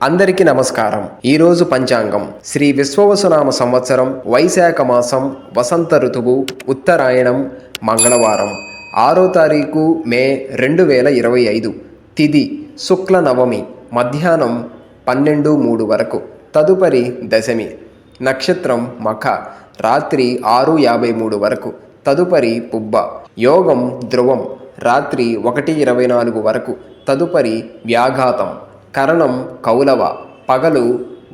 అందరికీ నమస్కారం. ఈరోజు పంచాంగం శ్రీ విశ్వవసునామ సంవత్సరం వైశాఖ మాసం వసంత ఋతువు ఉత్తరాయణం మంగళవారం 6వ తారీఖు మే 2025 తిథి శుక్ల నవమి మధ్యాహ్నం 12:03 వరకు తదుపరి దశమి నక్షత్రం మఖ రాత్రి 6:53 వరకు తదుపరి పుబ్బ యోగం ధ్రువం రాత్రి 1:24 వరకు తదుపరి వ్యాఘాతం కరణం కౌలవ పగలు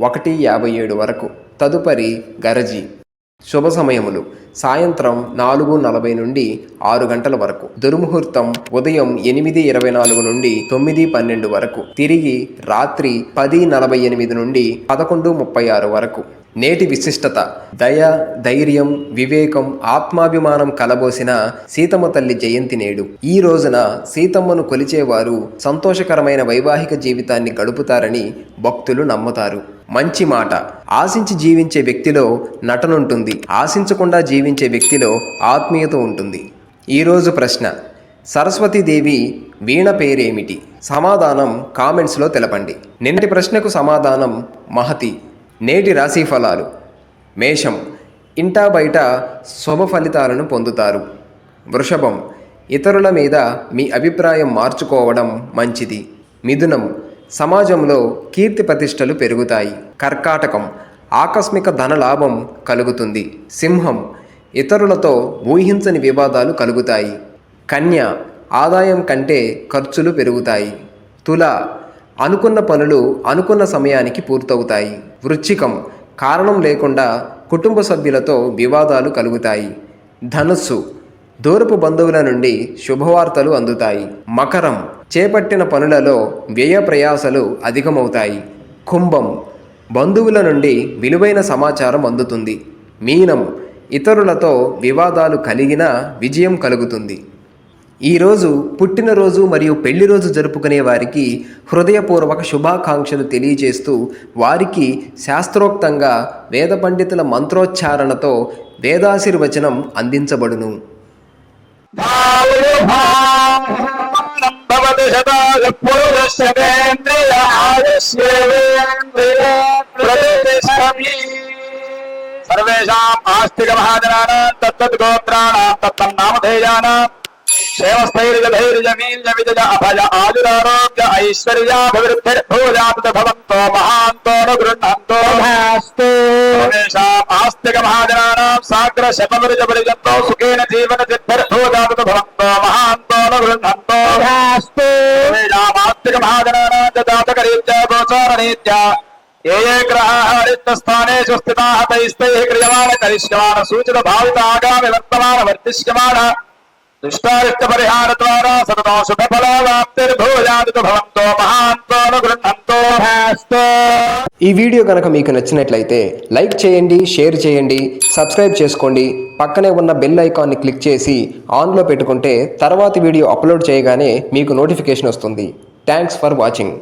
1:57 వరకు తదుపరి గరజి శుభ సమయములు సాయంత్రం 4:40 నుండి 6 గంటల వరకు దుర్ముహూర్తం ఉదయం 8:24 నుండి 9:12 వరకు తిరిగి రాత్రి 10:48 నుండి 11:36 వరకు నేటి విశిష్టత దయ ధైర్యం వివేకం ఆత్మాభిమానం కలబోసిన సీతమ్మ తల్లి జయంతి నేడు. ఈ రోజున సీతమ్మను కొలిచేవారు సంతోషకరమైన వైవాహిక జీవితాన్ని గడుపుతారని భక్తులు నమ్ముతారు. మంచి మాట ఆశించి జీవించే వ్యక్తిలో నటనుంటుంది, ఆశించకుండా జీవించే వ్యక్తిలో ఆత్మీయత ఉంటుంది. ఈరోజు ప్రశ్న, సరస్వతీదేవి వీణ పేరేమిటి? సమాధానం కామెంట్స్లో తెలపండి. నిన్నటి ప్రశ్నకు సమాధానం మహతి. నేటి రాశి ఫలాలు మేషం ఇంటా బయట శుభ ఫలితాలను పొందుతారు. వృషభం ఇతరుల మీద మీ అభిప్రాయం మార్చుకోవడం మంచిది. మిథునం సమాజంలో కీర్తి ప్రతిష్టలు పెరుగుతాయి. కర్కాటకం ఆకస్మిక ధనలాభం కలుగుతుంది. సింహం ఇతరులతో ఊహించని వివాదాలు కలుగుతాయి. కన్య ఆదాయం కంటే ఖర్చులు పెరుగుతాయి. తుల అనుకున్న పనులు అనుకున్న సమయానికి పూర్తవుతాయి. వృశ్చికం కారణం లేకుండా కుటుంబ సభ్యులతో వివాదాలు కలుగుతాయి. ధనుస్సు దూరపు బంధువుల నుండి శుభవార్తలు అందుతాయి. మకరం చేపట్టిన పనులలో వ్యయ ప్రయాసలు అధికమవుతాయి. కుంభం బంధువుల నుండి విలువైన సమాచారం అందుతుంది. మీనం ఇతరులతో వివాదాలు కలిగినా విజయం కలుగుతుంది. ఈరోజు పుట్టినరోజు మరియు పెళ్లి రోజు జరుపుకునే వారికి హృదయపూర్వక శుభాకాంక్షలు తెలియజేస్తూ వారికి శాస్త్రోక్తంగా వేద పండితుల మంత్రోచ్చారణతో వేదాశీర్వచనం అందించబడును. సర్వేషాం ఆస్తిక మహాజనానాం తత్తద్ గోత్రాణాం తత్తన్నామధేయానాం క్షేమస్థైర్యధైర్యమీల్యవిజయ అభయ ఆయురారోగ్య ఐశ్వర్యాభివృద్ధిర్భూయాత్ భవంతో మహాంతో గృహంతో ఆస్తిక మహాజనానాం సాగ్ర శతవిరజపరిజంతో సుఖేన జీవన సిద్ధిర్భూయాత్ భవంతో మహాంతో గృహంతో ఆస్తిక మహాజనానాం జాతకరీత్యా గోచారరీత్యా ఏ ఏ గ్రహాः రిక్తస్థానేషు స్థితాः తైస్తైః క్రియమాణ కరిష్యమాణ సూచిత భావిత ఆగామి వర్తమాన వర్తిష్యమాణ దుష్టారిష్ట పరిహార ద్వారా సతతం శుభ ఫలవాప్తిర్భూయాత్ భవంతో మహాంతో గృహంతో. ఈ వీడియో కనుక మీకు నచ్చినట్లయితే లైక్ చేయండి, షేర్ చేయండి, సబ్స్క్రైబ్ చేసుకోండి. పక్కనే ఉన్న బెల్ ఐకాన్ని క్లిక్ చేసి ఆన్లో పెట్టుకుంటే తర్వాతి వీడియో అప్లోడ్ చేయగానే మీకు నోటిఫికేషన్ వస్తుంది. Thanks for watching.